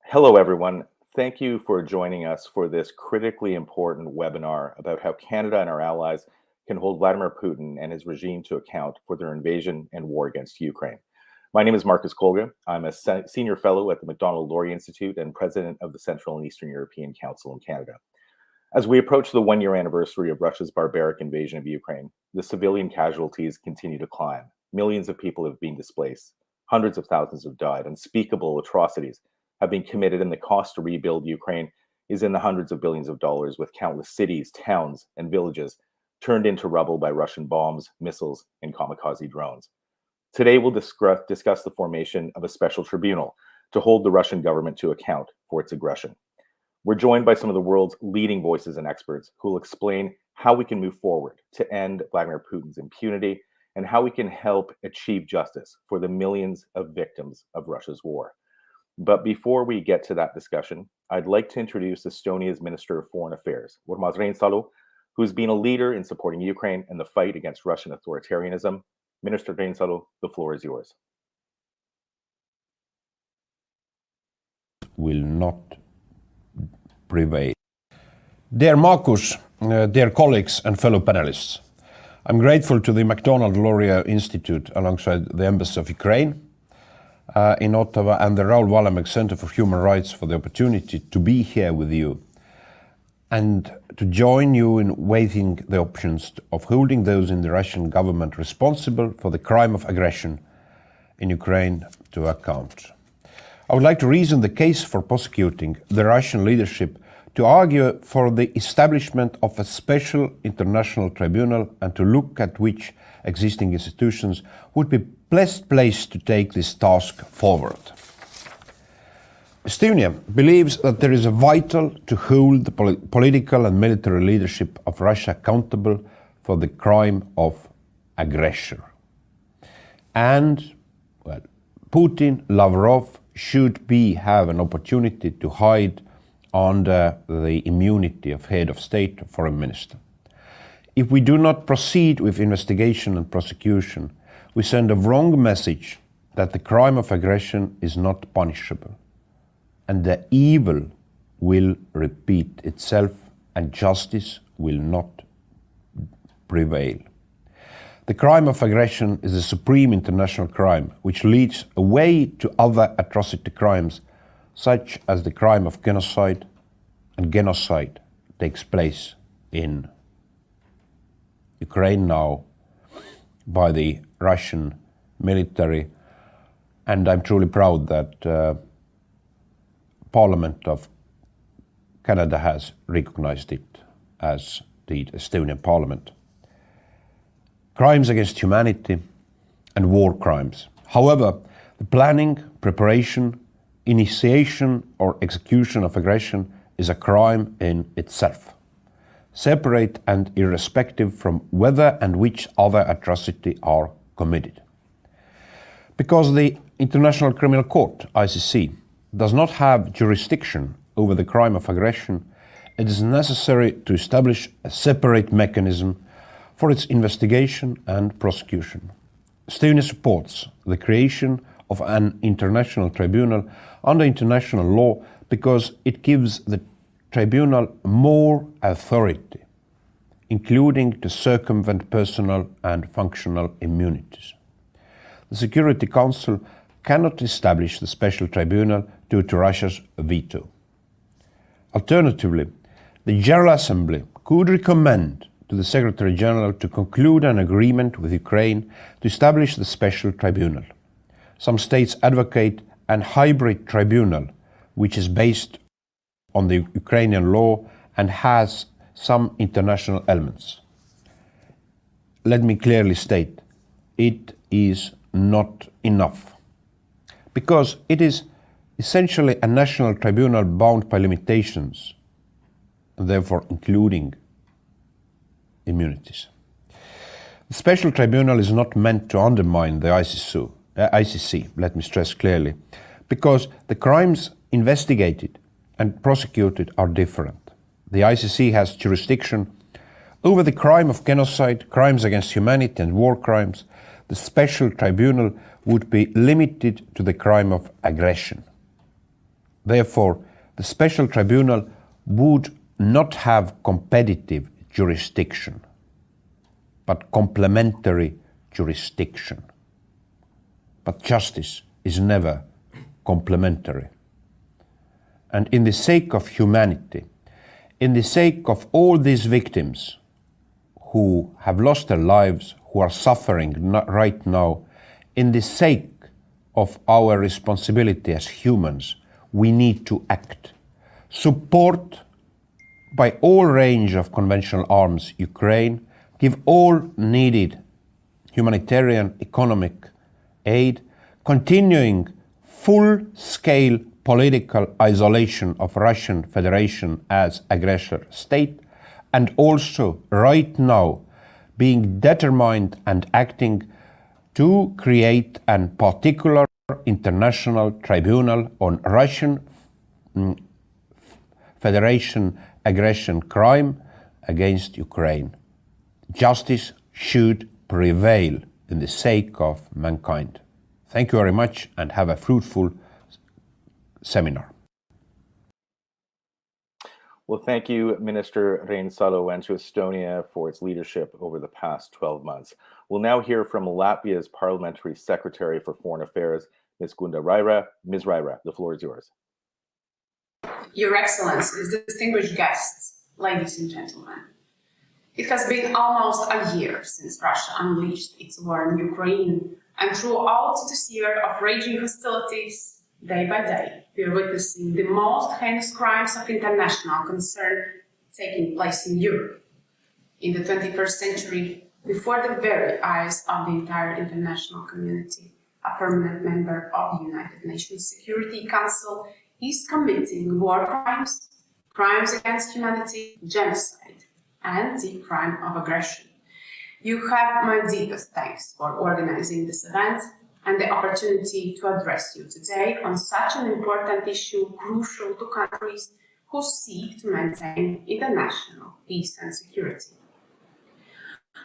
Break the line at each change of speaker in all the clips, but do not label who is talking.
Hello, everyone. Thank you for joining us for this critically important webinar about how Canada and our allies can hold Vladimir Putin and his regime to account for their invasion and war against Ukraine. My name is Marcus Kolga. I'm a senior fellow at the Macdonald-Laurier Institute and president of the Central and Eastern European Council in Canada. As we approach the one-year anniversary of Russia's barbaric invasion of Ukraine, the civilian casualties continue to climb. Millions of people have been displaced. Hundreds of thousands have died. Unspeakable atrocities have been committed, and the cost to rebuild Ukraine is in the hundreds of billions of dollars, with countless cities, towns, and villages turned into rubble by Russian bombs, missiles, and kamikaze drones. Today, we'll discuss the formation of a special tribunal to hold the Russian government to account for its aggression. We're joined by some of the world's leading voices and experts who will explain how we can move forward to end Vladimir Putin's impunity and how we can help achieve justice for the millions of victims of Russia's war. But before we get to that discussion, I'd like to introduce Estonia's Minister of Foreign Affairs, Urmas Reinsalu, who's been a leader in supporting Ukraine and the fight against Russian authoritarianism. Minister Reinsalu, the floor is yours.
Will not prevail. Dear Marcus, dear colleagues and fellow panelists, I'm grateful to the Macdonald-Laurier Institute alongside the Embassy of Ukraine in Ottawa and the Raoul Wallenberg Center for Human Rights for the opportunity to be here with you and to join you in weighing the options of holding those in the Russian government responsible for the crime of aggression in Ukraine to account. I would like to reason the case for prosecuting the Russian leadership to argue for the establishment of a special international tribunal and to look at which existing institutions would be best placed to take this task forward. Estonia believes that there is a vital to hold the political and military leadership of Russia accountable for the crime of aggression. And, well, Putin, Lavrov should have an opportunity to hide under the immunity of head of state or foreign minister. If we do not proceed with investigation and prosecution, we send a wrong message that the crime of aggression is not punishable, and the evil will repeat itself and justice will not prevail. The crime of aggression is a supreme international crime which leads away to other atrocity crimes such as the crime of genocide, and genocide takes place in Ukraine now by the Russian military, and I'm truly proud that Parliament of Canada has recognized it, as did Estonian Parliament. Crimes against humanity and war crimes. However, the planning, preparation, initiation or execution of aggression is a crime in itself, separate and irrespective from whether and which other atrocity are committed. Because the International Criminal Court, ICC, does not have jurisdiction over the crime of aggression, it is necessary to establish a separate mechanism for its investigation and prosecution. Estonia supports the creation of an international tribunal under international law because it gives the tribunal more authority, including to circumvent personal and functional immunities. The Security Council cannot establish the special tribunal due to Russia's veto. Alternatively, the General Assembly could recommend to the Secretary General to conclude an agreement with Ukraine to establish the special tribunal. Some states advocate an hybrid tribunal, which is based on the Ukrainian law and has some international elements. Let me clearly state, it is not enough, because it is essentially a national tribunal bound by limitations, and therefore including immunities. The special tribunal is not meant to undermine the ICC, let me stress clearly, because the crimes investigated and prosecuted are different. The ICC has jurisdiction over the crime of genocide, crimes against humanity and war crimes. The special tribunal would be limited to the crime of aggression. Therefore, the special tribunal would not have competitive jurisdiction, but complementary jurisdiction. But justice is never complementary. And in the sake of humanity, in the sake of all these victims who have lost their lives, who are suffering right now, in the sake of our responsibility as humans, we need to act. Support by all range of conventional arms Ukraine, give all needed humanitarian economic aid, continuing full-scale political isolation of Russian Federation as aggressor state, and also right now being determined and acting to create a particular international tribunal on Russian Federation aggression crime against Ukraine. Justice should prevail in the sake of mankind. Thank you very much and have a fruitful seminar.
Well, thank you, Minister Reinsalu, and to Estonia for its leadership over the past 12 months. We'll now hear from Latvia's Parliamentary Secretary for Foreign Affairs, Ms. Gunda Raira. Ms. Raira, the floor is yours.
Your Excellencies, distinguished guests, ladies and gentlemen. It has been almost a year since Russia unleashed its war in Ukraine, and throughout this year of raging hostilities, day by day, we are witnessing the most heinous crimes of international concern taking place in Europe. In the 21st century, before the very eyes of the entire international community, a permanent member of the United Nations Security Council is committing war crimes, crimes against humanity, genocide, and the crime of aggression. You have my deepest thanks for organizing this event and the opportunity to address you today on such an important issue crucial to countries who seek to maintain international peace and security.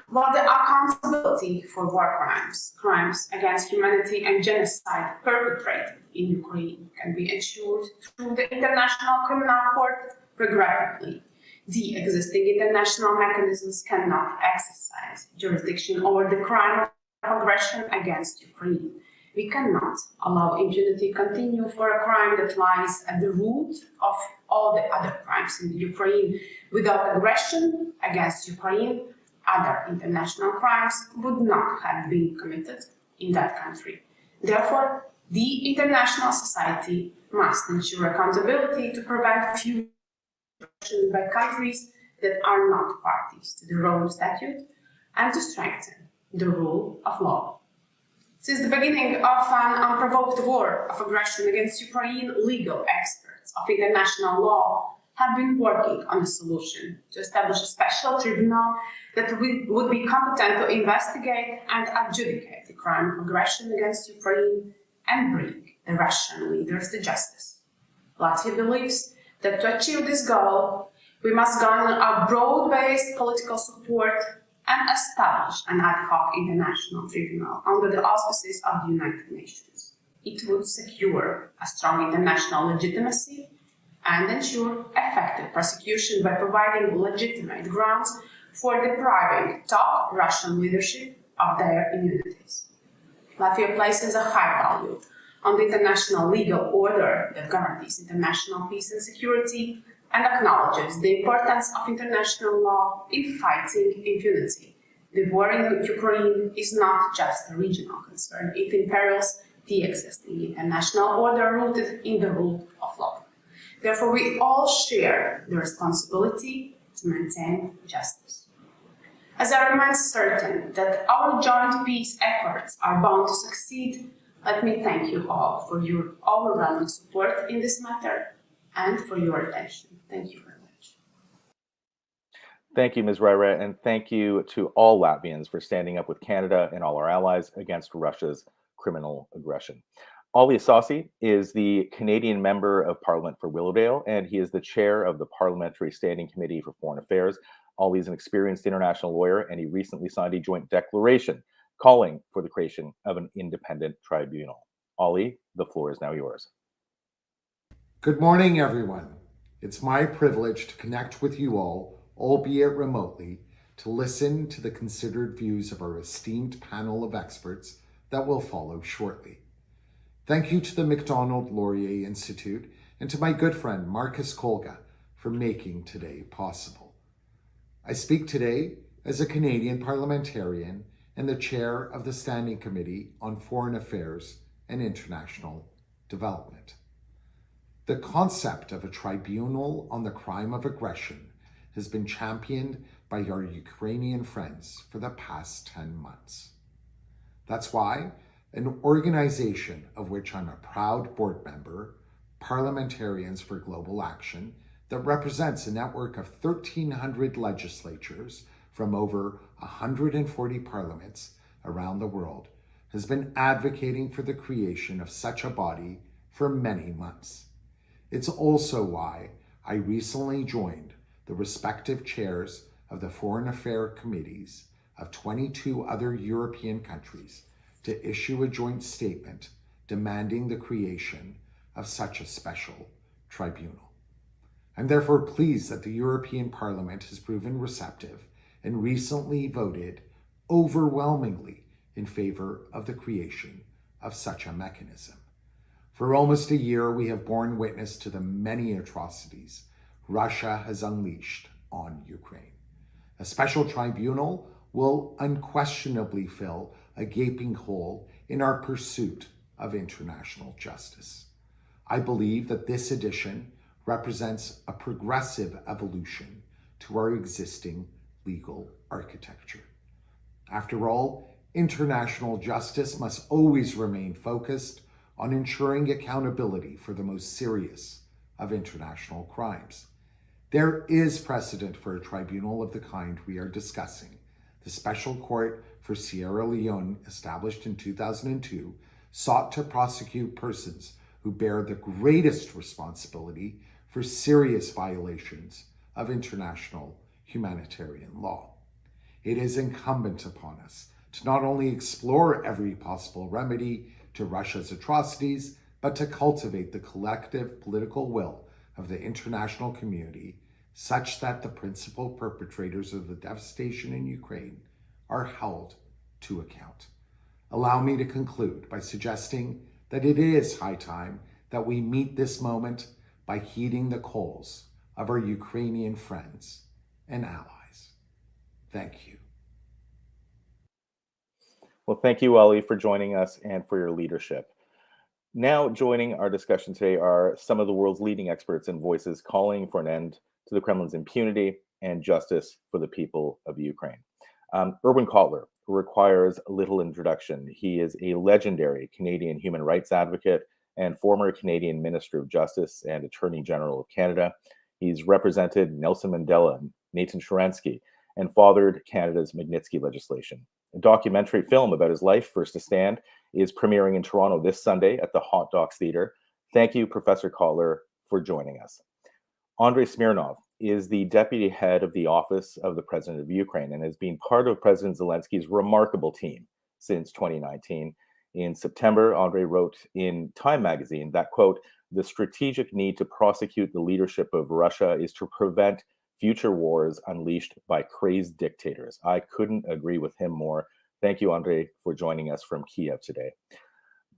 While the accountability for war crimes, crimes against humanity and genocide perpetrated in Ukraine can be ensured through the International Criminal Court, regrettably, the existing international mechanisms cannot exercise jurisdiction over the crime of aggression against Ukraine. We cannot allow impunity to continue for a crime that lies at the root of all the other crimes in Ukraine. Without aggression against Ukraine, other international crimes would not have been committed in that country. Therefore, the international society must ensure accountability to prevent future aggression by countries that are not parties to the Rome Statute and to strengthen the rule of law. Since the beginning of an unprovoked war of aggression against Ukraine, legal experts of international law have been working on a solution to establish a special tribunal that would be competent to investigate and adjudicate the crime of aggression against Ukraine and bring the Russian leaders to justice. Latvia believes that to achieve this goal, we must garner a broad-based political support and establish an ad hoc international tribunal under the auspices of the United Nations. It would secure a strong international legitimacy and ensure effective prosecution by providing legitimate grounds for depriving top Russian leadership of their immunities. Latvia places a high value on the international legal order that guarantees international peace and security and acknowledges the importance of international law in fighting impunity. The war in Ukraine is not just a regional concern, it imperils the existing international order rooted in the rule of law. Therefore, we all share the responsibility to maintain justice. As I remain certain that our joint peace efforts are bound to succeed, let me thank you all for your overwhelming support in this matter and for your attention. Thank you very much.
Thank you, Ms. Raira, and thank you to all Latvians for standing up with Canada and all our allies against Russia's criminal aggression. Olli Sassi is the Canadian Member of Parliament for Willowdale, and he is the chair of the Parliamentary Standing Committee for Foreign Affairs. Olli is an experienced international lawyer, and he recently signed a joint declaration calling for the creation of an independent tribunal. Olli, the floor is now yours.
Good morning, everyone. It's my privilege to connect with you all, albeit remotely, to listen to the considered views of our esteemed panel of experts that will follow shortly. Thank you to the Macdonald Laurier Institute and to my good friend Marcus Kolga for making today possible. I speak today as a Canadian parliamentarian and the chair of the Standing Committee on Foreign Affairs and International Development. The concept of a tribunal on the crime of aggression has been championed by our Ukrainian friends for the past 10 months. That's why an organization of which I'm a proud board member, Parliamentarians for Global Action, that represents a network of 1,300 legislatures from over 140 parliaments around the world, has been advocating for the creation of such a body for many months. It's also why I recently joined the respective chairs of the Foreign Affairs Committees of 22 other European countries to issue a joint statement demanding the creation of such a special tribunal. I'm therefore pleased that the European Parliament has proven receptive and recently voted overwhelmingly in favor of the creation of such a mechanism. For almost a year, we have borne witness to the many atrocities Russia has unleashed on Ukraine. A special tribunal will unquestionably fill a gaping hole in our pursuit of international justice. I believe that this addition represents a progressive evolution to our existing legal architecture. After all, international justice must always remain focused on ensuring accountability for the most serious of international crimes. There is precedent for a tribunal of the kind we are discussing. The Special Court for Sierra Leone, established in 2002, sought to prosecute persons who bear the greatest responsibility for serious violations of international humanitarian law. It is incumbent upon us to not only explore every possible remedy to Russia's atrocities, but to cultivate the collective political will of the international community such that the principal perpetrators of the devastation in Ukraine are held to account. Allow me to conclude by suggesting that it is high time that we meet this moment by heeding the calls of our Ukrainian friends and allies. Thank you.
Well, thank you, Ali, for joining us and for your leadership. Now, joining our discussion today are some of the world's leading experts and voices calling for an end to the Kremlin's impunity and justice for the people of Ukraine. Erwin Kotler requires little introduction. He is a legendary Canadian human rights advocate and former Canadian Minister of Justice and Attorney General of Canada. He's represented Nelson Mandela and Nathan Sharansky and fathered Canada's Magnitsky legislation. A documentary film about his life, First to Stand, is premiering in Toronto this Sunday at the Hot Docs Theatre. Thank you, Professor Kotler, for joining us. Andrei Smirnov is the deputy head of the Office of the President of Ukraine and has been part of President Zelensky's remarkable team since 2019. In September, Andrei wrote in Time magazine that, quote, "The strategic need to prosecute the leadership of Russia is to prevent future wars unleashed by crazed dictators." I couldn't agree with him more. Thank you, Andrei, for joining us from Kiev today.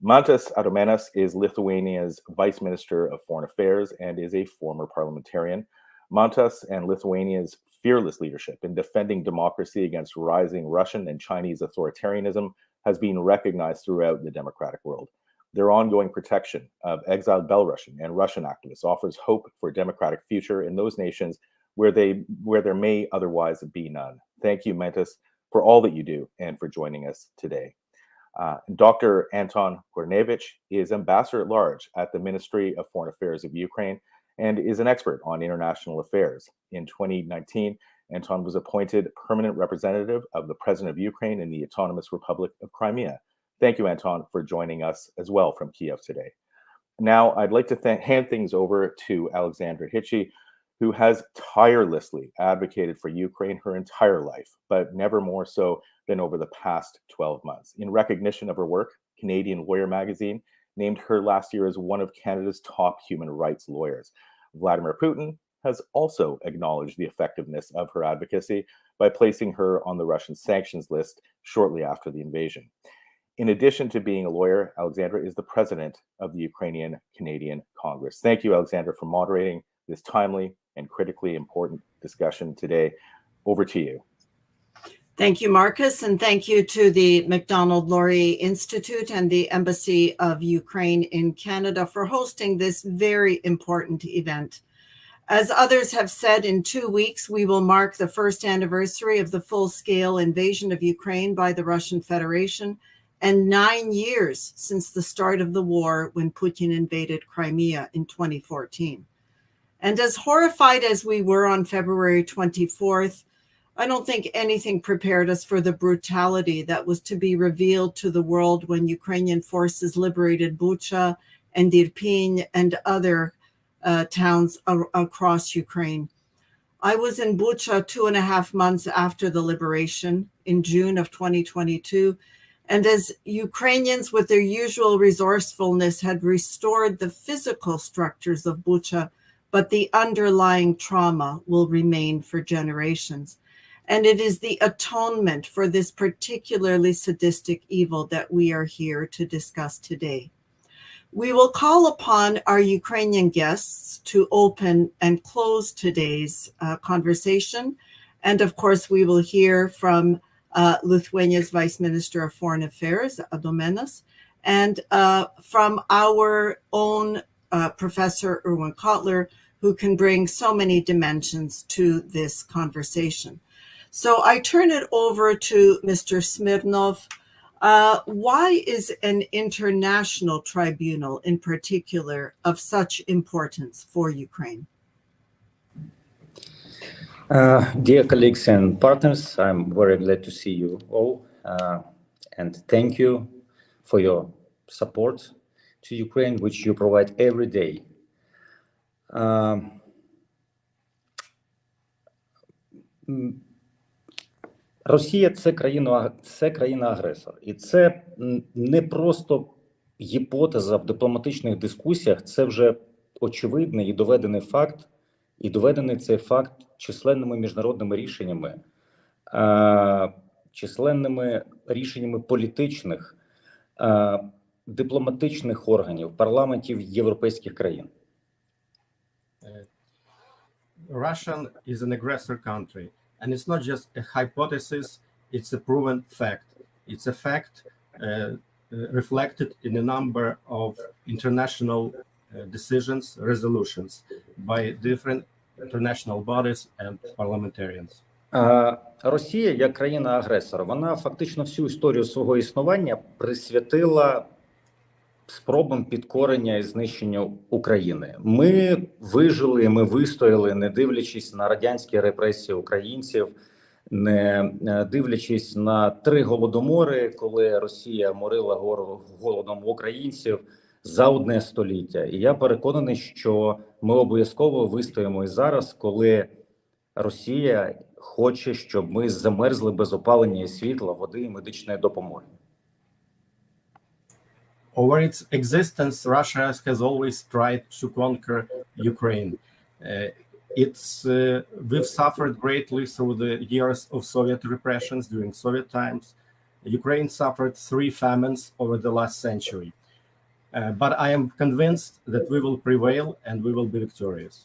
Mantas Adomėnas is Lithuania's Vice Minister of Foreign Affairs and is a former parliamentarian. Mantas and Lithuania's fearless leadership in defending democracy against rising Russian and Chinese authoritarianism has been recognized throughout the democratic world. Their ongoing protection of exiled Belarusian and Russian activists offers hope for a democratic future in those nations where there may otherwise be none. Thank you, Mantas, for all that you do and for joining us today. Dr. Anton Kornevich is Ambassador at Large at the Ministry of Foreign Affairs of Ukraine and is an expert on international affairs. In 2019, Anton was appointed permanent representative of the President of Ukraine in the Autonomous Republic of Crimea. Thank you, Anton, for joining us as well from Kiev today. Now, I'd like to hand things over to Alexandra Hitchie, who has tirelessly advocated for Ukraine her entire life, but never more so than over the past 12 months. In recognition of her work, Canadian Lawyer magazine named her last year as one of Canada's top human rights lawyers. Vladimir Putin has also acknowledged the effectiveness of her advocacy by placing her on the Russian sanctions list shortly after the invasion. In addition to being a lawyer, Alexandra is the president of the Ukrainian-Canadian Congress. Thank you, Alexandra, for moderating this timely and critically important discussion today. Over to you.
Thank you, Marcus, and thank you to the Macdonald-Laurier Institute and the Embassy of Ukraine in Canada for hosting this very important event. As others have said, in 2 weeks, we will mark the first anniversary of the full-scale invasion of Ukraine by the Russian Federation, and 9 years since the start of the war when Putin invaded Crimea in 2014. And as horrified as we were on February 24th, I don't think anything prepared us for the brutality that was to be revealed to the world when Ukrainian forces liberated Bucha and Irpin and other towns across Ukraine. I was in Bucha 2.5 months after the liberation in June of 2022. And as Ukrainians with their usual resourcefulness had restored the physical structures of Bucha, but the underlying trauma will remain for generations. And it is the atonement for this particularly sadistic evil that we are here to discuss today. We will call upon our Ukrainian guests to open and close today's conversation. And of course, we will hear from Lithuania's Vice Minister of Foreign Affairs, Adomenas, and from our own Professor Erwin Kotler, who can bring so many dimensions to this conversation. So I turn it over to Mr. Smirnov. Why is an international tribunal in particular of such importance for Ukraine?
Dear colleagues and partners, I'm very glad to see you all, and thank you for your support to Ukraine, which you provide every day. Росія – це країна-агресор. І це не просто гіпотеза в дипломатичних дискусіях, це вже очевидний і доведений факт, і доведений цей факт численними міжнародними рішеннями, численними рішеннями політичних, дипломатичних органів, парламентів європейських країн.
Russia is an aggressor country, and it's not just a hypothesis, it's a proven fact. It's a fact reflected in a number of international decisions, resolutions by different international bodies and parliamentarians.
Росія, як країна-агресор, вона фактично всю історію свого існування присвятила спробам підкорення і знищення України. Ми вижили, ми вистояли, не дивлячись на радянські репресії українців, не дивлячись на 3 голодомори, коли Росія морила голодом українців за 1 століття. І я переконаний, що ми обов'язково вистоїмо і зараз, коли Росія хоче, щоб ми замерзли без опалення і світла, води і медичної допомоги.
Over its existence, Russia has always tried to conquer Ukraine. We've suffered greatly through the years of Soviet repressions during Soviet times. Ukraine suffered 3 famines over the last century. But I am convinced that we will prevail and we will be victorious.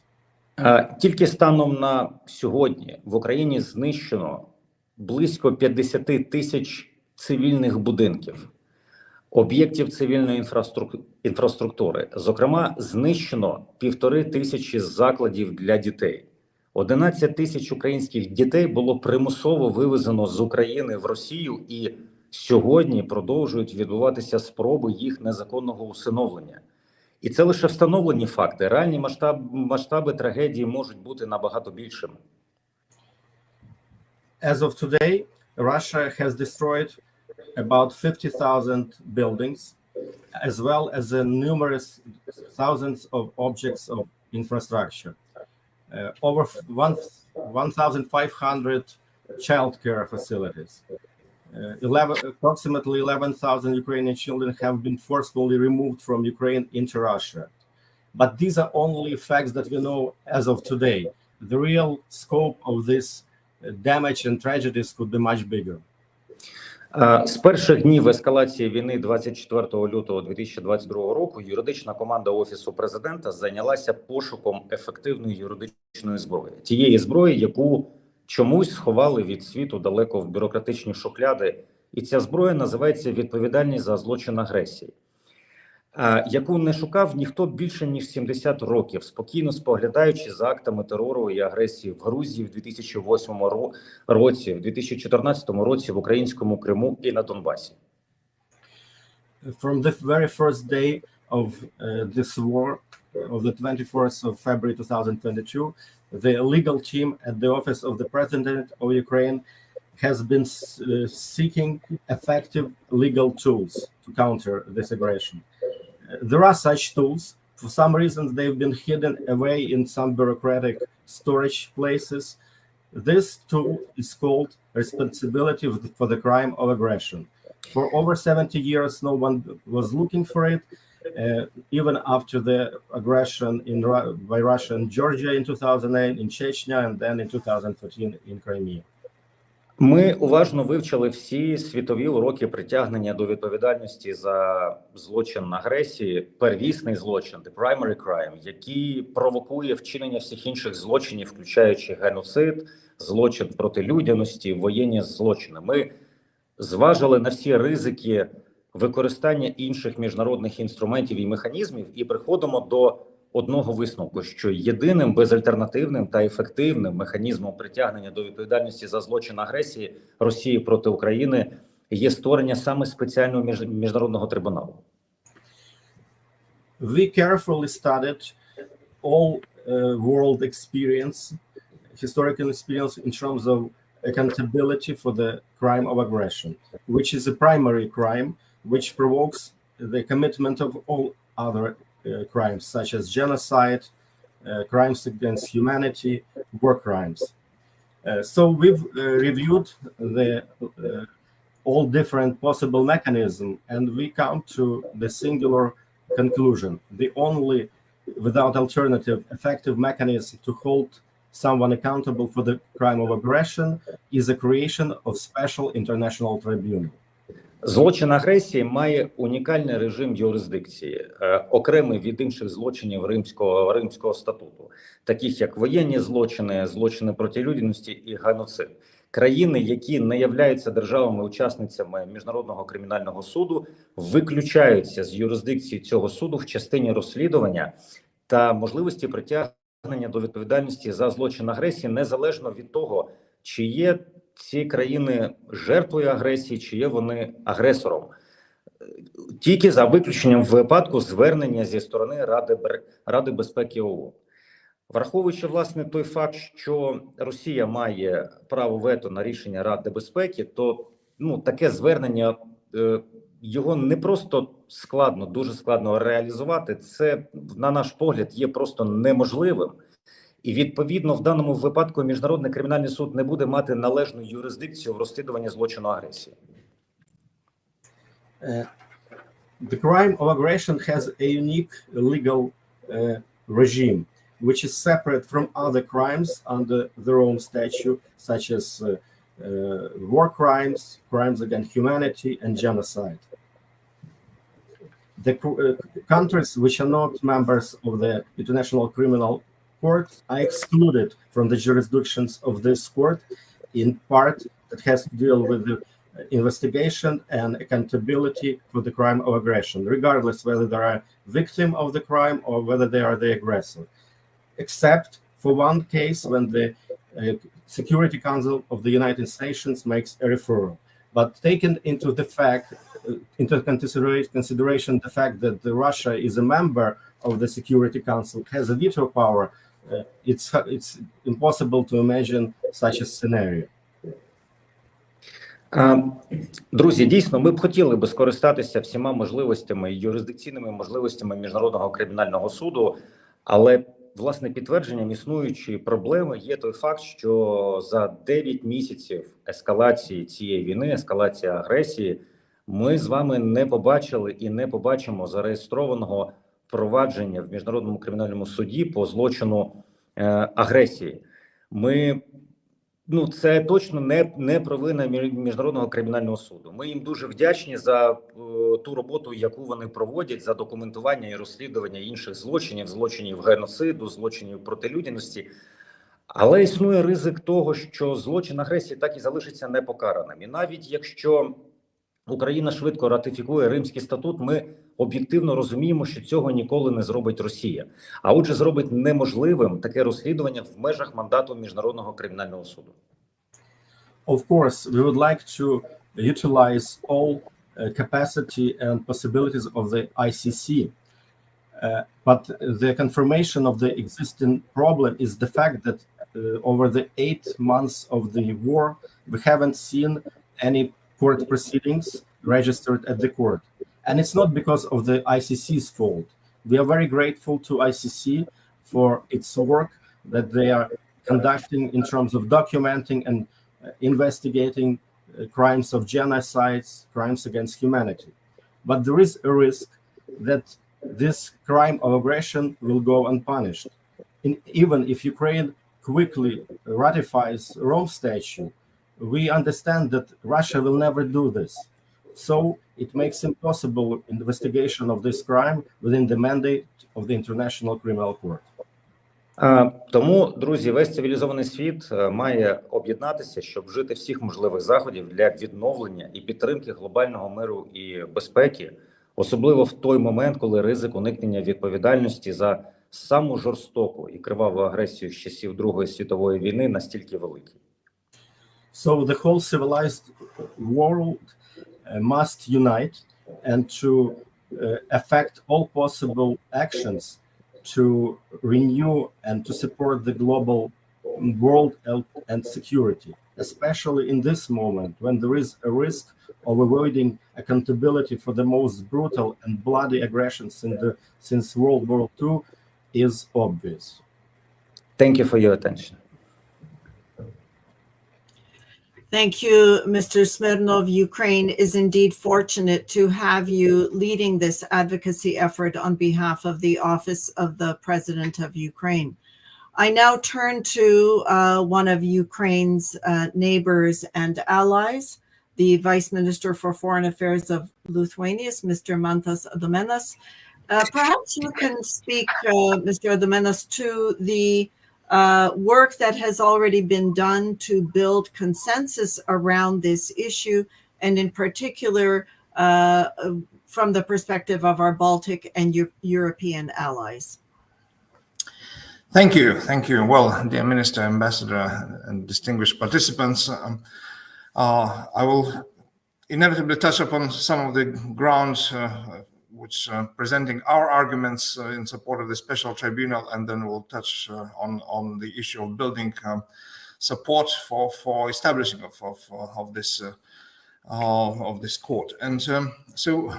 Тільки станом на сьогодні в Україні знищено близько 50 тисяч цивільних будинків, об'єктів цивільної інфраструктури. Зокрема, знищено 1500 закладів для дітей. 11 тисяч українських дітей було примусово вивезено з України в Росію, і сьогодні продовжують відбуватися спроби їх незаконного усиновлення. І це лише встановлені факти. Реальні масштаби трагедії можуть бути набагато більшими.
As of today, Russia has destroyed about 50,000 buildings, as well as numerous thousands of objects of infrastructure. Over 1,500 childcare facilities, approximately 11,000 Ukrainian children have been forcefully removed from Ukraine into Russia. But these are only facts that we know as of today. The real scope of this damage and tragedies could be much bigger.
З перших днів ескалації війни 24 лютого 2022 року юридична команда Офісу президента зайнялася пошуком ефективної юридичної зброї. Тієї зброї, яку чомусь сховали від світу далеко в бюрократичні шухляди. І ця зброя називається відповідальність за злочин агресії, яку не шукав ніхто більше ніж 70 років, спокійно споглядаючи за актами терору і агресії в Грузії в 2008 році, в 2014 році в українському Криму і на Донбасі.
From the very first day of this war, of the 24th of February 2022, the legal team at the Office of the President of Ukraine has been seeking effective legal tools to counter this aggression. There are such tools. For some reason, they've been hidden away in some bureaucratic storage places. This tool is called responsibility for the crime of aggression. For over 70 years, no one was looking for it. Even after the aggression by Russia in Georgia in 2008, in Chechnya, and then in 2014 in Crimea.
Ми уважно вивчили всі світові уроки притягнення до відповідальності за злочин агресії, первісний злочин, the primary crime, який провокує вчинення всіх інших злочинів, включаючи геноцид, злочин проти людяності, воєнні злочини. Ми зважили на всі ризики використання інших міжнародних інструментів і механізмів і приходимо до одного висновку, що єдиним безальтернативним та ефективним механізмом притягнення до відповідальності за злочин агресії Росії проти України є створення саме спеціального міжнародного трибуналу.
We carefully studied all world experience, historical experience in terms of accountability for the crime of aggression, which is a primary crime which provokes the commitment of all other crimes, such as genocide, crimes against humanity, war crimes. So we've reviewed the all different possible mechanisms, and we come to the singular conclusion: the only, without alternative, effective mechanism to hold someone accountable for the crime of aggression is the creation of special international tribunal.
Злочин агресії має унікальний режим юрисдикції, окремий від інших злочинів Римського статуту, таких як воєнні злочини, злочини проти людяності і геноцид. Країни, які не являються державами-учасницями Міжнародного кримінального суду, виключаються з юрисдикції цього суду в частині розслідування та можливості притягнення до відповідальності за злочин агресії, незалежно від того, чи є ці країни жертвою агресії, чи є вони агресором. Тільки за виключенням випадку звернення зі сторони Ради безпеки ООН. Враховуючи, власне, той факт, що Росія має право вето на рішення Ради безпеки, то таке звернення, його не просто складно, дуже складно реалізувати. Це, на наш погляд, є просто неможливим. І, відповідно, в даному випадку Міжнародний кримінальний суд не буде мати належну юрисдикцію в розслідуванні злочину агресії.
The crime of aggression has a unique legal regime, which is separate from other crimes under their own statute, such as war crimes, crimes against humanity, and genocide. The countries which are not members of the International Criminal Court are excluded from the jurisdictions of this court in part that has to deal with the investigation and accountability for the crime of aggression, regardless whether they are victim of the crime or whether they are the aggressor, except for one case when the Security Council of the United Nations makes a referral. But taken into consideration the fact that Russia is a member of the Security Council, has a veto power, it's impossible to imagine such a scenario.
Друзі, дійсно, ми б хотіли би скористатися всіма можливостями, юрисдикційними можливостями Міжнародного кримінального суду, але власне, підтвердженням існуючої проблеми є той факт, що за 9 місяців ескалації цієї війни, ескалації агресії, ми з вами не побачили і не побачимо зареєстрованого провадження в Міжнародному кримінальному суді по злочину агресії. Це точно не провина Міжнародного кримінального суду. Ми їм дуже вдячні за ту роботу, яку вони проводять, за документування і розслідування інших злочинів геноциду, злочинів проти людяності. Але існує ризик того, що злочин агресії так і залишиться непокараним. І навіть якщо Україна швидко ратифікує Римський статут, ми об'єктивно розуміємо, що цього ніколи не зробить Росія. А отже, зробить неможливим таке розслідування в межах мандату Міжнародного кримінального суду.
Of course, we would like to utilize all capacity and possibilities of the ICC. But the confirmation of the existing problem is the fact that over the 8 months of the war, we haven't seen any court proceedings registered at the court. And it's not because of the ICC's fault. We are very grateful to ICC for its work that they are conducting in terms of documenting and investigating crimes of genocides, crimes against humanity. But there is a risk that this crime of aggression will go unpunished. Even if Ukraine quickly ratifies Rome Statute, we understand that Russia will never do this. So it makes impossible investigation of this crime within the mandate of the International Criminal Court.
Тому, друзі, весь цивілізований світ має об'єднатися, щоб вжити всіх можливих заходів для відновлення і підтримки глобального миру і безпеки, особливо в той момент, коли ризик уникнення відповідальності за саму жорстоку і криваву агресію з часів Другої світової війни настільки великий.
So the whole civilized world must unite and to affect all possible actions to renew and to support the global world health and security, especially in this moment when there is a risk of avoiding accountability for the most brutal and bloody aggressions since World War II is obvious.
Thank you for your attention.
Thank you, Mr. Smirnov. Ukraine is indeed fortunate to have you leading this advocacy effort on behalf of the Office of the President of Ukraine. I now turn to one of Ukraine's neighbors and allies, the Vice Minister for Foreign Affairs of Lithuania, Mr. Mantas Adomenas. Perhaps you can speak, Mr. Adomenas, to the work that has already been done to build consensus around this issue, and in particular from the perspective of our Baltic and European allies.
Thank you. Thank you. Well, dear Minister, Ambassador, and distinguished participants, I will inevitably touch upon some of the grounds which presenting our arguments in support of the special tribunal, and then we'll touch on the issue of building support for establishing of this court. And so,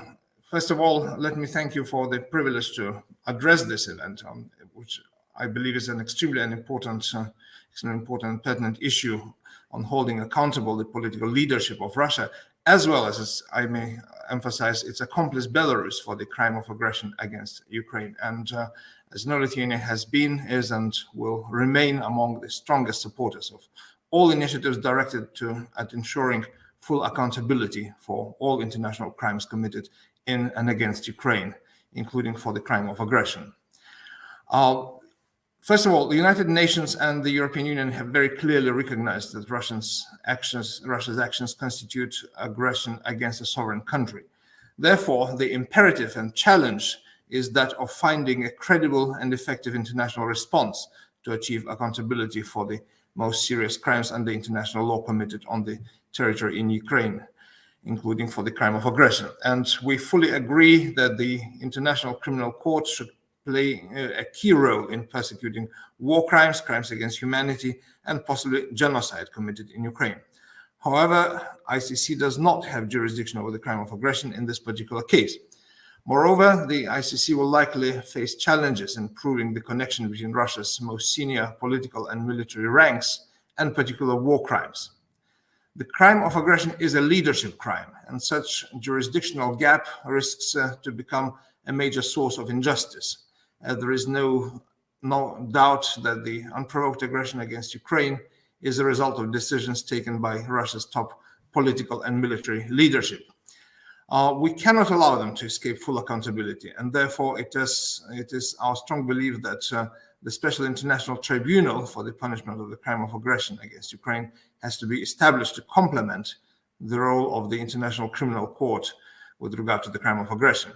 first of all, let me thank you for the privilege to address this event, which I believe is an extremely important pertinent issue on holding accountable the political leadership of Russia, as well as I may emphasize, its accomplice Belarus for the crime of aggression against Ukraine. And as Lithuania has been, is, and will remain among the strongest supporters of all initiatives directed at ensuring full accountability for all international crimes committed in and against Ukraine, including for the crime of aggression. First of all, the United Nations and the European Union have very clearly recognized that Russia's actions constitute aggression against a sovereign country. Therefore, the imperative and challenge is that of finding a credible and effective international response to achieve accountability for the most serious crimes under international law committed on the territory in Ukraine, including for the crime of aggression. And we fully agree that the International Criminal Court should play a key role in persecuting war crimes, crimes against humanity, and possibly genocide committed in Ukraine. However, ICC does not have jurisdiction over the crime of aggression in this particular case. Moreover, the ICC will likely face challenges in proving the connection between Russia's most senior political and military ranks and particular war crimes. The crime of aggression is a leadership crime, and such jurisdictional gap risks to become a major source of injustice. There is no doubt that the unprovoked aggression against Ukraine is a result of decisions taken by Russia's top political and military leadership. We cannot allow them to escape full accountability, and therefore it is our strong belief that the Special International Tribunal for the punishment of the crime of aggression against Ukraine has to be established to complement the role of the International Criminal Court with regard to the crime of aggression.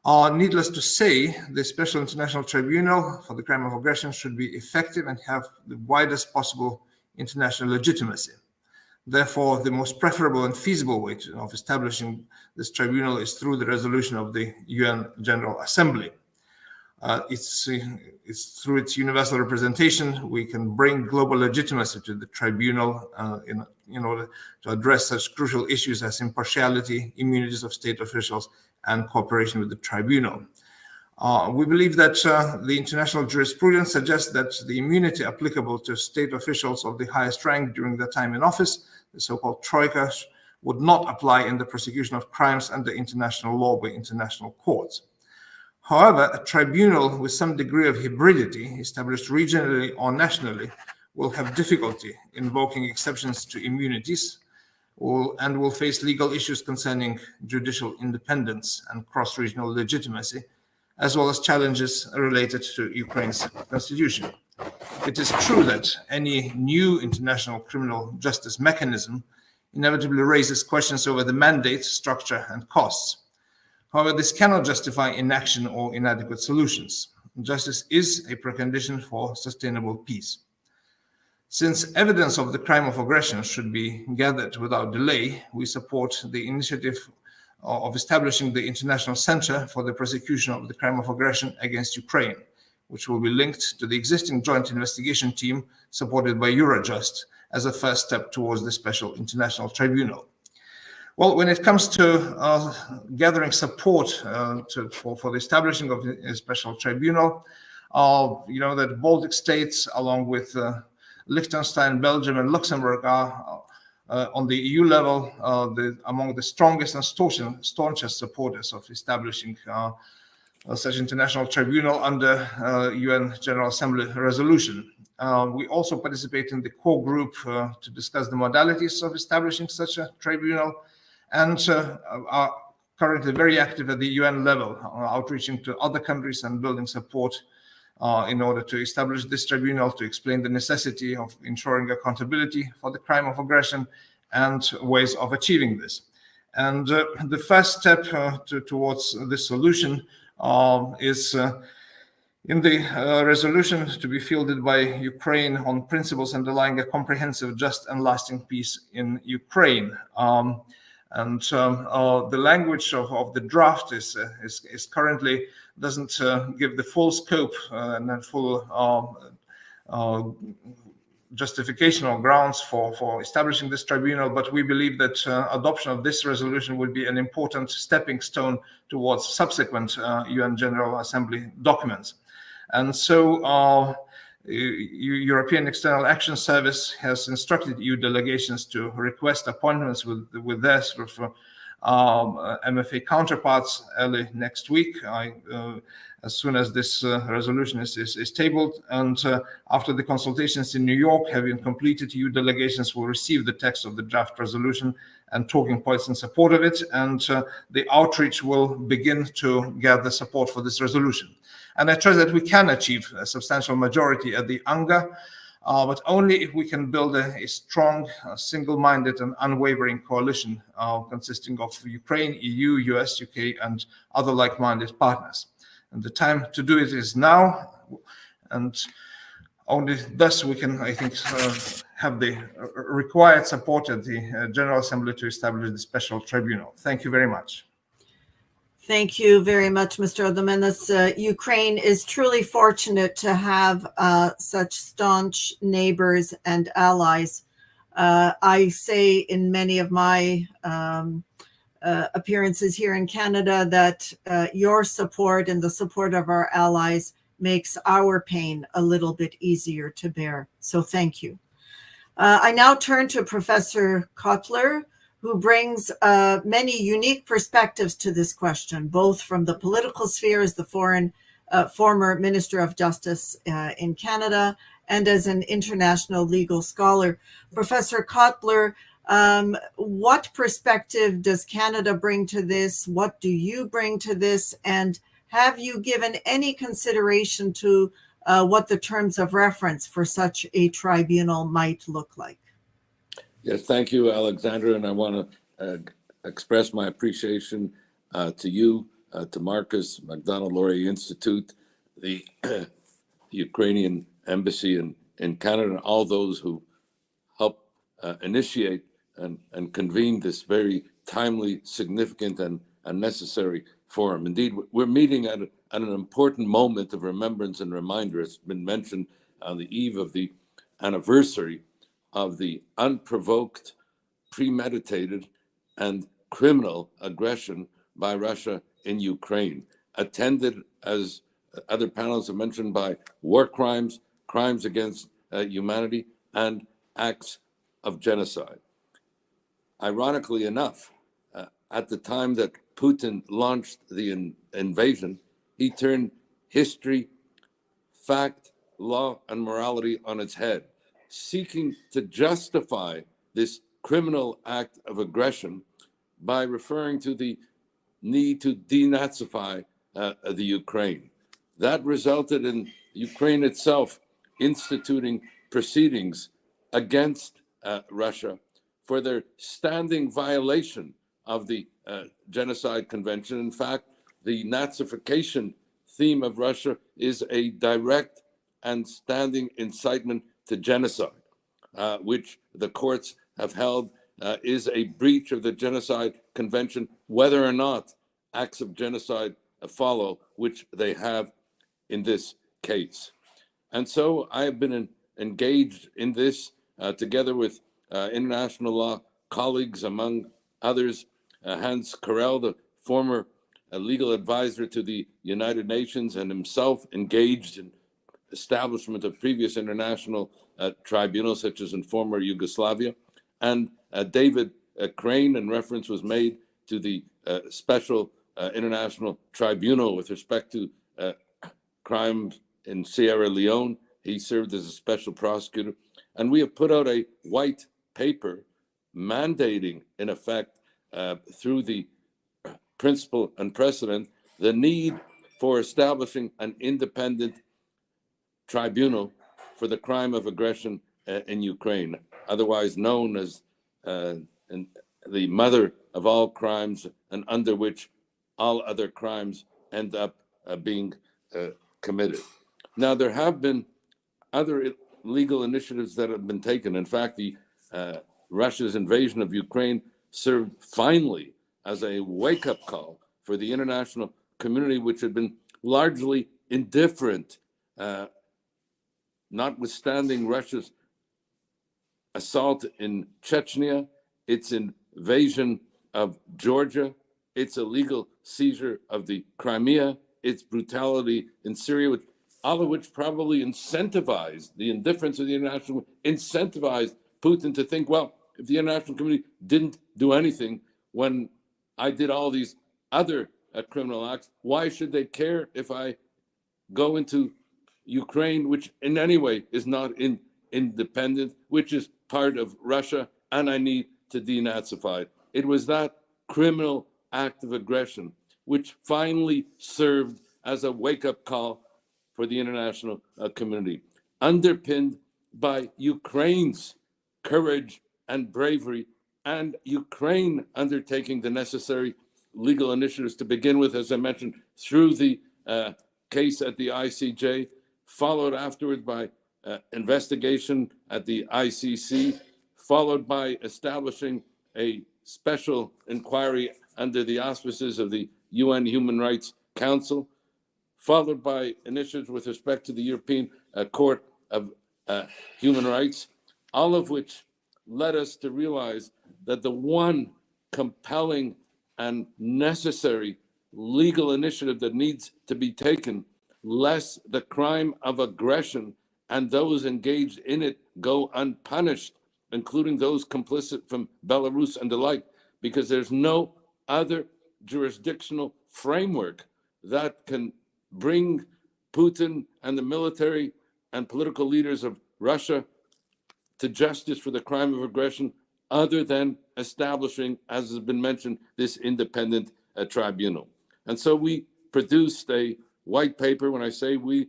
Needless to say, the Special International Tribunal for the crime of aggression should be effective and have the widest possible international legitimacy. Therefore, the most preferable and feasible way of establishing this tribunal is through the resolution of the UN General Assembly. It's through its universal representation we can bring global legitimacy to the tribunal in order to address such crucial issues as impartiality, immunities of state officials, and cooperation with the tribunal. We believe that the international jurisprudence suggests that the immunity applicable to state officials of the highest rank during their time in office, the so-called troika, would not apply in the prosecution of crimes under international law by international courts. However, a tribunal with some degree of hybridity, established regionally or nationally, will have difficulty invoking exceptions to immunities and will face legal issues concerning judicial independence and cross-regional legitimacy, as well as challenges related to Ukraine's constitution. It is true that any new international criminal justice mechanism inevitably raises questions over the mandate, structure, and costs. However, this cannot justify inaction or inadequate solutions. Justice is a precondition for sustainable peace. Since evidence of the crime of aggression should be gathered without delay, we support the initiative of establishing the International Center for the Prosecution of the Crime of Aggression against Ukraine, which will be linked to the existing joint investigation team supported by Eurojust as a first step towards the Special International Tribunal. Well, when it comes to gathering support for the establishing of a special tribunal, you know that Baltic states, along with Liechtenstein, Belgium, and Luxembourg, are on the EU level among the strongest and staunchest supporters of establishing such international tribunal under UN General Assembly resolution. We also participate in the core group to discuss the modalities of establishing such a tribunal, and are currently very active at the UN level, outreaching to other countries and building support in order to establish this tribunal, to explain the necessity of ensuring accountability for the crime of aggression and ways of achieving this. And the first step towards this solution is in the resolution to be fielded by Ukraine on principles underlying a comprehensive, just, and lasting peace in Ukraine. The language of the draft is currently doesn't give the full scope and full justification or grounds for establishing this tribunal, but we believe that adoption of this resolution would be an important stepping stone towards subsequent UN General Assembly documents. And so European External Action Service has instructed EU delegations to request appointments with their sort of MFA counterparts early next week, as soon as this resolution is tabled. And after the consultations in New York have been completed, EU delegations will receive the text of the draft resolution and talking points in support of it. And the outreach will begin to gather support for this resolution. And I trust that we can achieve a substantial majority at the UNGA, but only if we can build a strong, single-minded and unwavering coalition consisting of Ukraine, EU, US, UK, and other like-minded partners. And the time to do it is now, and only thus we can, I think, have the required support at the General Assembly to establish the special tribunal. Thank you very much.
Thank you very much, Mr. Odomenas. Ukraine is truly fortunate to have such staunch neighbors and allies. I say in many of my appearances here in Canada that your support and the support of our allies makes our pain a little bit easier to bear. So thank you. I now turn to Professor Kotler, who brings many unique perspectives to this question, both from the political sphere as the former Minister of Justice in Canada and as an international legal scholar. Professor Kotler, what perspective does Canada bring to this? What do you bring to this? And have you given any consideration to what the terms of reference for such a tribunal might look like?
Yes, thank you, Alexandra. And I want to express my appreciation to you, to Marcus, MacDonald-Laurier Institute, the Ukrainian Embassy in Canada, and all those who helped initiate and convene this very timely, significant, and necessary forum. Indeed, we're meeting at an important moment of remembrance and reminder. It's been mentioned on the eve of the anniversary of the unprovoked, premeditated, and criminal aggression by Russia in Ukraine, attended, as other panels have mentioned, by war crimes, crimes against humanity, and acts of genocide. Ironically enough, at the time that Putin launched the invasion, he turned history, fact, law, and morality on its head, seeking to justify this criminal act of aggression by referring to the need to denazify the Ukraine. That resulted in Ukraine itself instituting proceedings against Russia for their standing violation of the Genocide Convention. In fact, the Nazification theme of Russia is a direct and standing incitement to genocide, which the courts have held is a breach of the Genocide Convention, whether or not acts of genocide follow, which they have in this case. And so I have been engaged in this together with international law colleagues, among others, Hans Karel, the former legal advisor to the United Nations, and himself engaged in establishment of previous international tribunals, such as in former Yugoslavia, and David Crane, and reference was made to the special international tribunal with respect to crimes in Sierra Leone. He served as a special prosecutor. And we have put out a white paper mandating, in effect, through the principle and precedent, the need for establishing an independent tribunal for the crime of aggression in Ukraine, otherwise known as the mother of all crimes, and under which all other crimes end up being committed. Now, there have been other legal initiatives that have been taken. In fact, the Russia's invasion of Ukraine served finally as a wake-up call for the international community, which had been largely indifferent, notwithstanding Russia's assault in Chechnya, its invasion of Georgia, its illegal seizure of the Crimea, its brutality in Syria, all of which probably incentivized the indifference of the international, incentivized Putin to think, well, if the international community didn't do anything when I did all these other criminal acts, why should they care if I go into Ukraine, which in any way is not independent, which is part of Russia, and I need to denazify it. It was that criminal act of aggression which finally served as a wake-up call for the international community, underpinned by Ukraine's courage and bravery, and Ukraine undertaking the necessary legal initiatives to begin with, as I mentioned, through the case at the ICJ, followed afterwards by investigation at the ICC, followed by establishing a special inquiry under the auspices of the UN Human Rights Council, followed by initiatives with respect to the European Court of Human Rights, all of which led us to realize that the one compelling and necessary legal initiative that needs to be taken, lest the crime of aggression and those engaged in it go unpunished, including those complicit from Belarus and the like, because there's no other jurisdictional framework that can bring Putin and the military and political leaders of Russia to justice for the crime of aggression other than establishing, as has been mentioned, this independent tribunal. And so we produced a white paper. When I say we,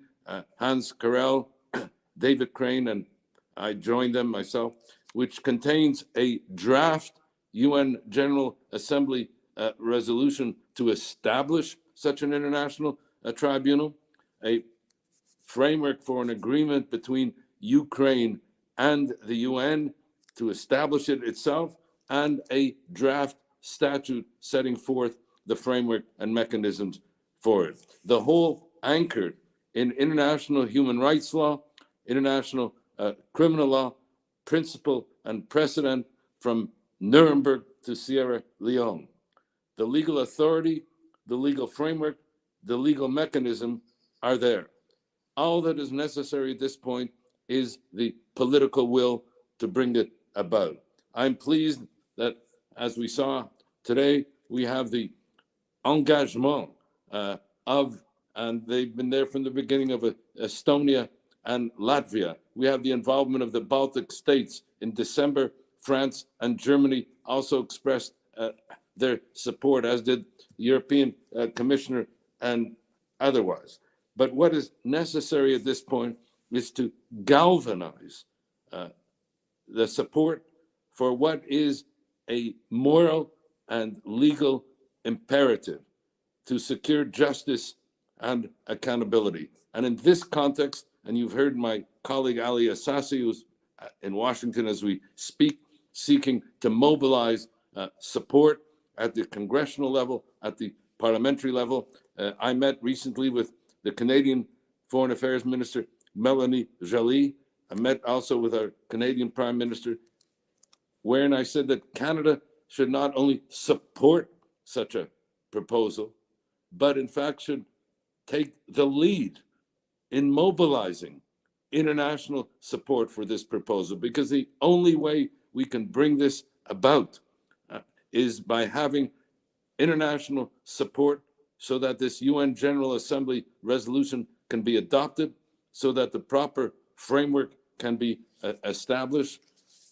Hans Karel, David Crane, and I joined them myself, which contains a draft UN General Assembly resolution to establish such an international tribunal, a framework for an agreement between Ukraine and the UN to establish it itself, and a draft statute setting forth the framework and mechanisms for it. The whole anchored in international human rights law, international criminal law, principle and precedent from Nuremberg to Sierra Leone. The legal authority, the legal framework, the legal mechanism are there. All that is necessary at this point is the political will to bring it about. I'm pleased that, as we saw today, we have the engagement and they've been there from the beginning of Estonia and Latvia. We have the involvement of the Baltic states. In December, France and Germany also expressed their support, as did the European Commissioner and otherwise. But what is necessary at this point is to galvanize the support for what is a moral and legal imperative to secure justice and accountability. And in this context, and you've heard my colleague Ali Assasi, who's in Washington as we speak, seeking to mobilize support at the congressional level, at the parliamentary level. I met recently with the Canadian Foreign Affairs Minister, Melanie Joly. I met also with our Canadian Prime Minister, wherein I said that Canada should not only support such a proposal, but in fact should take the lead in mobilizing international support for this proposal, because the only way we can bring this about is by having international support so that this UN General Assembly resolution can be adopted, so that the proper framework can be established,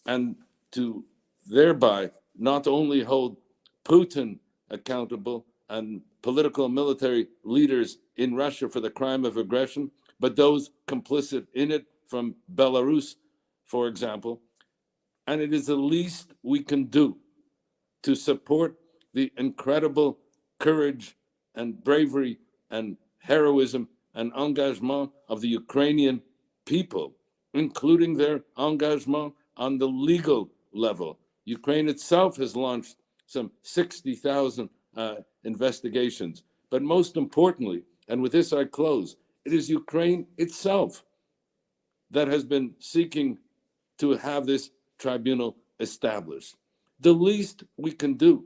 and to thereby not only hold Putin accountable and political and military leaders in Russia for the crime of aggression, but those complicit in it from Belarus, for example. And it is the least we can do to support the incredible courage and bravery and heroism and engagement of the Ukrainian people, including their engagement on the legal level. Ukraine itself has launched some 60,000 investigations. But most importantly, and with this I close, it is Ukraine itself that has been seeking to have this tribunal established. The least we can do,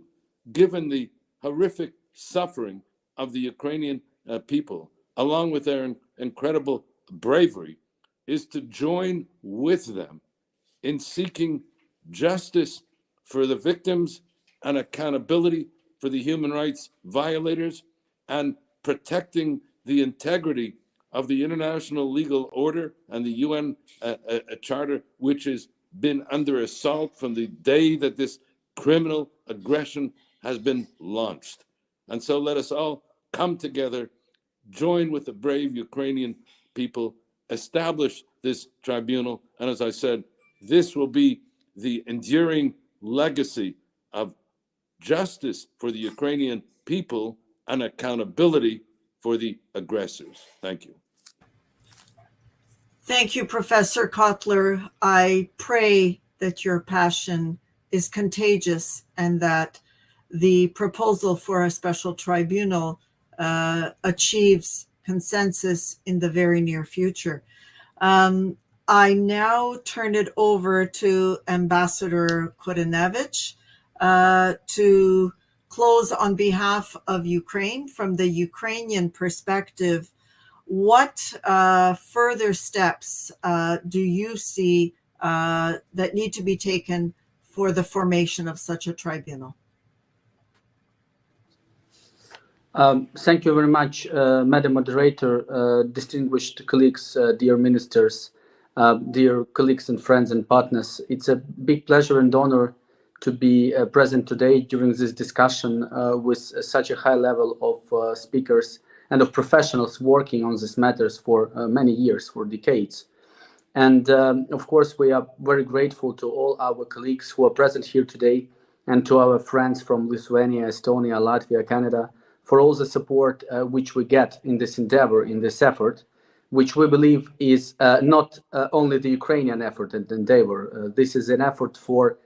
given the horrific suffering of the Ukrainian people, along with their incredible bravery, is to join with them in seeking justice for the victims and accountability for the human rights violators, and protecting the integrity of the international legal order and the UN Charter, which has been under assault from the day that this criminal aggression has been launched. And so let us all come together, join with the brave Ukrainian people, establish this tribunal. And as I said, this will be the enduring legacy of justice for the Ukrainian people and accountability for the aggressors. Thank you.
Thank you, Professor Kotler. I pray that your passion is contagious and that the proposal for a special tribunal achieves consensus in the very near future. I now turn it over to Ambassador Korinevich to close on behalf of Ukraine, from the Ukrainian perspective, what further steps do you see that need to be taken for the formation of such a tribunal?
Thank you very much, Madam Moderator, distinguished colleagues, dear ministers, dear colleagues and friends and partners. It's a big pleasure and honor to be present today during this discussion with such a high level of speakers and of professionals working on these matters for many years, for decades. And of course, we are very grateful to all our colleagues who are present here today and to our friends from Lithuania, Estonia, Latvia, Canada, for all the support which we get in this endeavor, in this effort, which we believe is not only the Ukrainian effort and endeavor. This is an effort for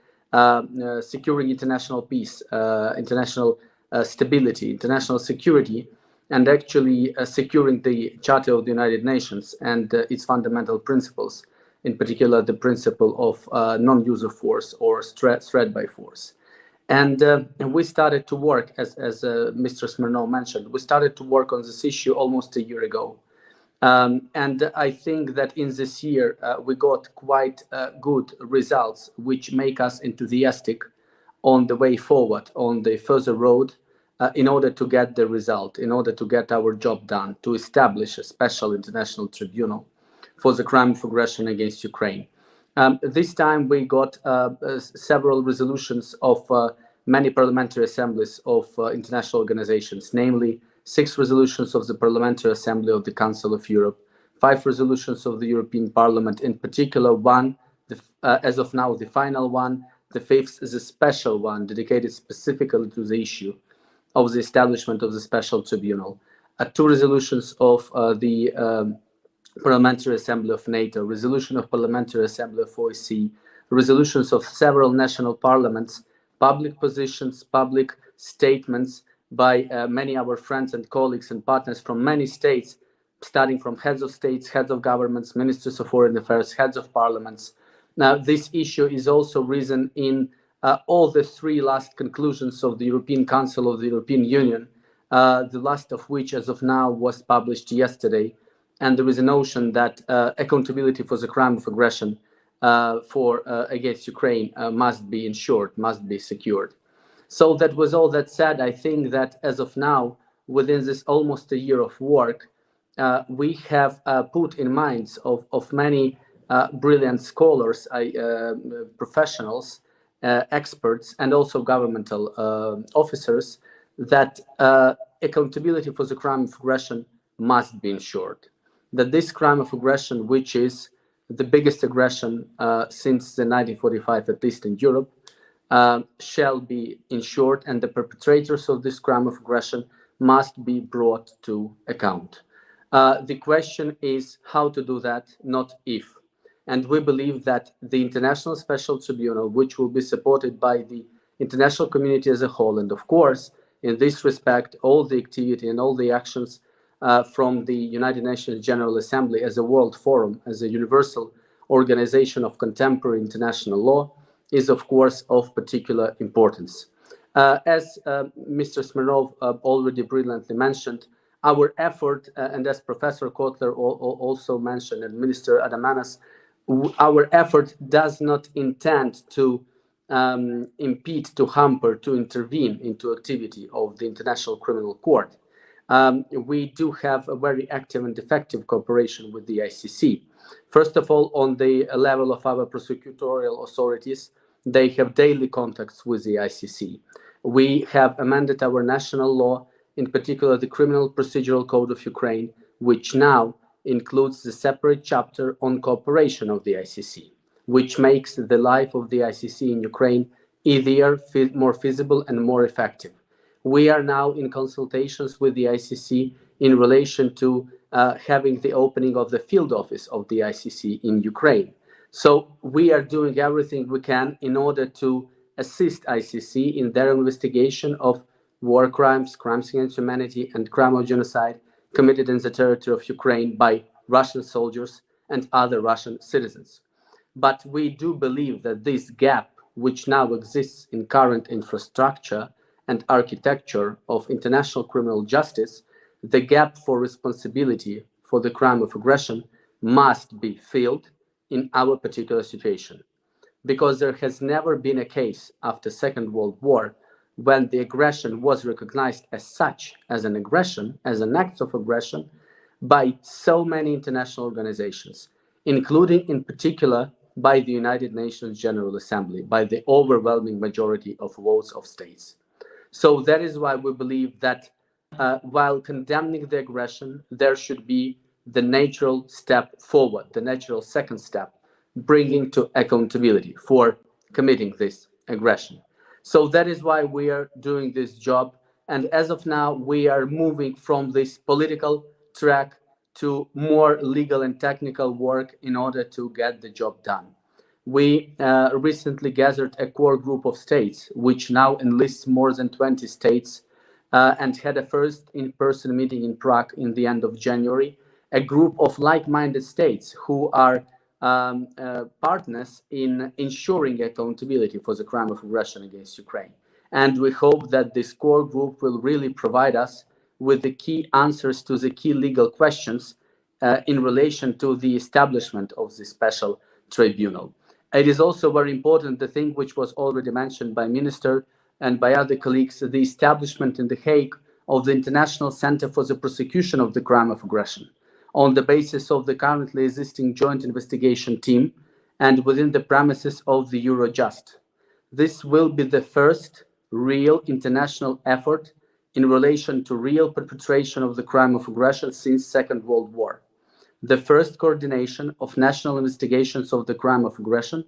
securing international peace, international stability, international security, and actually securing the Charter of the United Nations and its fundamental principles, in particular the principle of non-use of force or threat by force. And we started to work, as Mr. Smirnov mentioned, we started to work on this issue almost a year ago. And I think that in this year, we got quite good results, which make us enthusiastic on the way forward, on the further road, in order to get the result, in order to get our job done, to establish a special international tribunal for the crime of aggression against Ukraine. This time we got several resolutions of many parliamentary assemblies of international organizations, namely 6 resolutions of the Parliamentary Assembly of the Council of Europe, 5 resolutions of the European Parliament, in particular one, as of now, the final one, the 5th is a special one dedicated specifically to the issue of the establishment of the special tribunal, 2 resolutions of the Parliamentary Assembly of NATO, resolution of Parliamentary Assembly of OSCE, resolutions of several national parliaments, public positions, public statements by many of our friends and colleagues and partners from many states, starting from heads of states, heads of governments, ministers of foreign affairs, heads of parliaments. Now, this issue is also risen in all the 3 last conclusions of the European Council of the European Union, the last of which, as of now, was published yesterday. And there is a notion that accountability for the crime of aggression against Ukraine must be ensured, must be secured. So that was all that said. I think that as of now, within this almost a year of work, we have put in minds of many brilliant scholars, professionals, experts, and also governmental officers that accountability for the crime of aggression must be ensured. That this crime of aggression, which is the biggest aggression since the 1945, at least in Europe, shall be ensured, and the perpetrators of this crime of aggression must be brought to account. The question is how to do that, not if. And we believe that the International Special Tribunal, which will be supported by the international community as a whole, and of course, in this respect, all the activity and all the actions from the United Nations General Assembly as a world forum, as a universal organization of contemporary international law, is of course of particular importance. As Mr. Smirnov already brilliantly mentioned, our effort, and as Professor Kotler also mentioned, and Minister Adamanas, our effort does not intend to impede, to hamper, to intervene into activity of the International Criminal Court. We do have a very active and effective cooperation with the ICC. First of all, on the level of our prosecutorial authorities, they have daily contacts with the ICC. We have amended our national law, in particular the Criminal Procedural Code of Ukraine, which now includes the separate chapter on cooperation of the ICC, which makes the life of the ICC in Ukraine easier, more feasible, and more effective. We are now in consultations with the ICC in relation to having the opening of the field office of the ICC in Ukraine. So we are doing everything we can in order to assist ICC in their investigation of war crimes, crimes against humanity, and crime of genocide committed in the territory of Ukraine by Russian soldiers and other Russian citizens. But we do believe that this gap, which now exists in current infrastructure and architecture of international criminal justice, the gap for responsibility for the crime of aggression must be filled in our particular situation, because there has never been a case after Second World War when the aggression was recognized as such, as an aggression, as an act of aggression, by so many international organizations, including in particular by the United Nations General Assembly, by the overwhelming majority of votes of states. So that is why we believe that while condemning the aggression, there should be the natural step forward, the natural second step, bringing to accountability for committing this aggression. So that is why we are doing this job. And as of now, we are moving from this political track to more legal and technical work in order to get the job done. We recently gathered a core group of states, which now enlists more than 20 states, and had a first in-person meeting in Prague in the end of January, a group of like-minded states who are partners in ensuring accountability for the crime of aggression against Ukraine. And we hope that this core group will really provide us with the key answers to the key legal questions in relation to the establishment of the special tribunal. It is also very important, the thing which was already mentioned by Minister and by other colleagues, the establishment in The Hague of the International Center for the Prosecution of the Crime of Aggression, on the basis of the currently existing joint investigation team and within the premises of the Eurojust. This will be the first real international effort in relation to real perpetration of the crime of aggression since Second World War. The first coordination of national investigations of the crime of aggression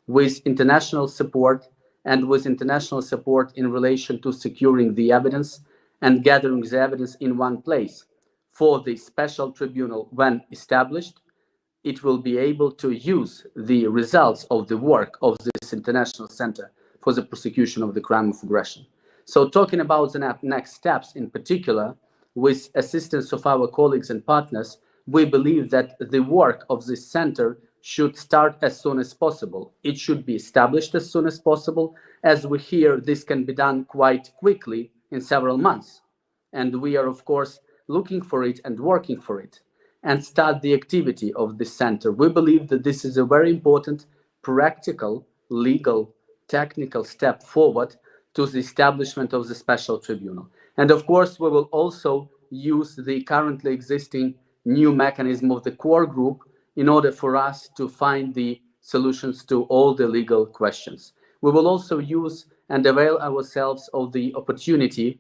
with international support and with international support in relation to securing the evidence and gathering the evidence in one place. For the special tribunal, when established, it will be able to use the results of the work of this international center for the prosecution of the crime of aggression. So talking about the next steps in particular, with assistance of our colleagues and partners, we believe that the work of this center should start as soon as possible. It should be established as soon as possible. As we hear, this can be done quite quickly in several months. And we are, of course, looking for it and working for it, and start the activity of this center. We believe that this is a very important practical, legal, technical step forward to the establishment of the special tribunal. And of course, we will also use the currently existing new mechanism of the core group in order for us to find the solutions to all the legal questions. We will also use and avail ourselves of the opportunity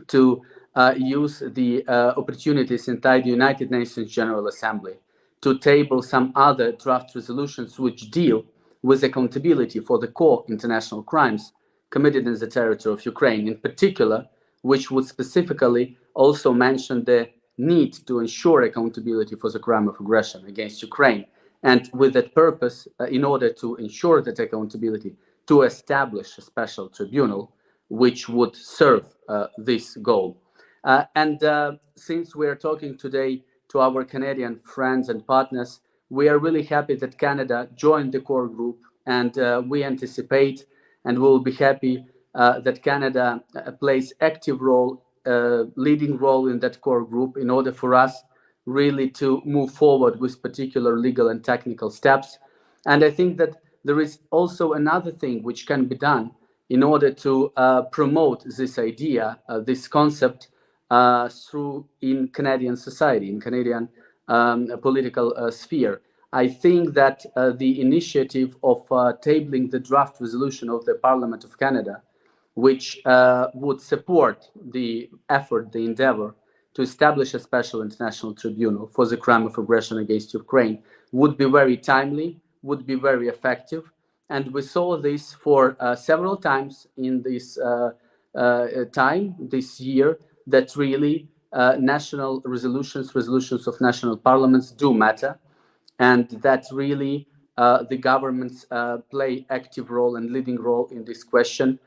to use the opportunities inside the United Nations General Assembly to table some other draft resolutions which deal with accountability for the core international crimes committed in the territory of Ukraine, in particular, which would specifically also mention the need to ensure accountability for the crime of aggression against Ukraine. And with that purpose, in order to ensure that accountability, to establish a special tribunal which would serve this goal. Since we are talking today to our Canadian friends and partners, we are really happy that Canada joined the core group, and we anticipate and will be happy that Canada plays active role, leading role in that core group in order for us really to move forward with particular legal and technical steps. And I think that there is also another thing which can be done in order to promote this idea, this concept through in Canadian society, in Canadian political sphere. I think that the initiative of tabling the draft resolution of the Parliament of Canada, which would support the effort, the endeavor to establish a special international tribunal for the crime of aggression against Ukraine, would be very timely, would be very effective. And we saw this for several times in this this year, that really national resolutions of national parliaments do matter, and that really the governments play active role and leading role in this question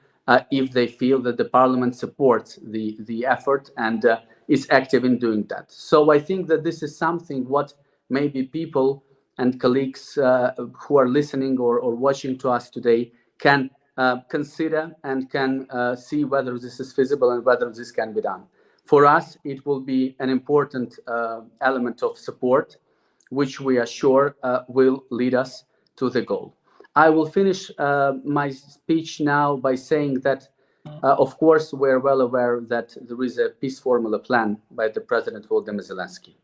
if they feel that the parliament supports the effort and is active in doing that. So I think that this is something what maybe people and colleagues who are listening or watching to us today can consider and can see whether this is feasible and whether this can be done. For us, it will be an important element of support, which we are sure will lead us to the goal. I will finish my speech now by saying that, of course, we're well aware that there is a peace formula plan by the President Volodymyr Zelensky.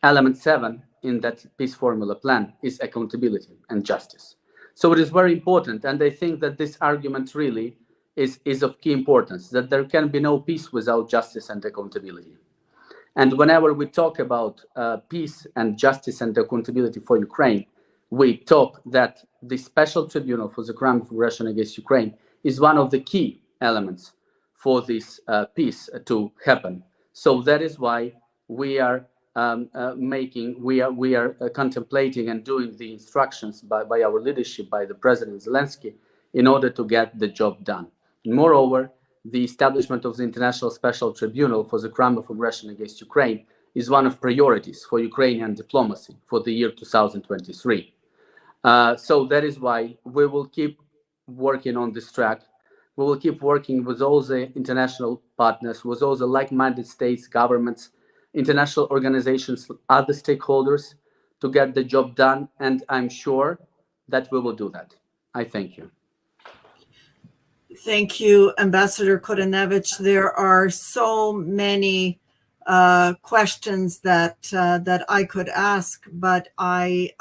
Element 7 in that peace formula plan is accountability and justice. So it is very important, and I think that this argument really is of key importance, that there can be no peace without justice and accountability. And whenever we talk about peace and justice and accountability for Ukraine, we talk that the special tribunal for the crime of aggression against Ukraine is one of the key elements for this peace to happen. So that is why we are contemplating and doing the instructions by our leadership, by the President Zelensky, in order to get the job done. Moreover, the establishment of the International Special Tribunal for the crime of aggression against Ukraine is one of priorities for Ukrainian diplomacy for the year 2023. So that is why we will keep working on this track. We will keep working with all the international partners, with all the like-minded states, governments, international organizations, other stakeholders to get the job done. And I'm sure that we will do that. I thank you.
Thank you, Ambassador Kodanevich. There are so many questions that I could ask, but I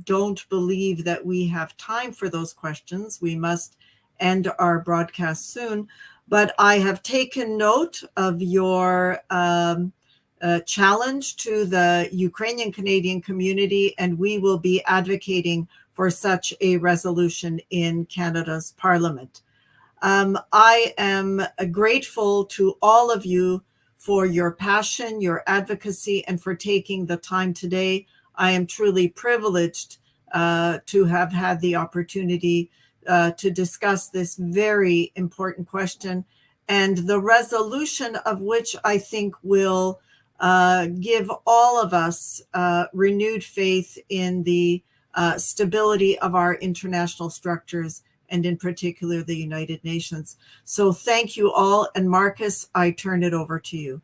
don't believe that we have time for those questions. We must end our broadcast soon. But I have taken note of your challenge to the Ukrainian Canadian community, and we will be advocating for such a resolution in Canada's Parliament. I am grateful to all of you for your passion, your advocacy, and for taking the time today. I am truly privileged to have had the opportunity to discuss this very important question, and the resolution of which I think will give all of us renewed faith in the stability of our international structures, and in particular the United Nations. So thank you all. And Marcus, I turn it over to you.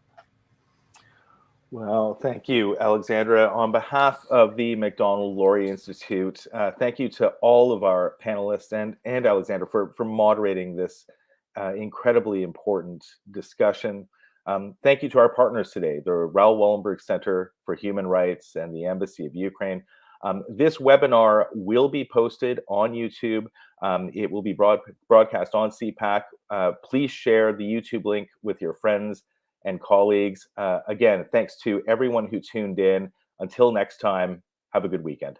Well, thank you, Alexandra. On behalf of the Macdonald-Laurier Institute, thank you to all of our panelists and Alexandra for moderating this incredibly important discussion. Thank you to our partners today, the Raoul Wallenberg Center for Human Rights and the Embassy of Ukraine. This webinar will be posted on YouTube. It will be broadcast on CPAC. Please share the YouTube link with your friends and colleagues. Again, thanks to everyone who tuned in. Until next time, have a good weekend.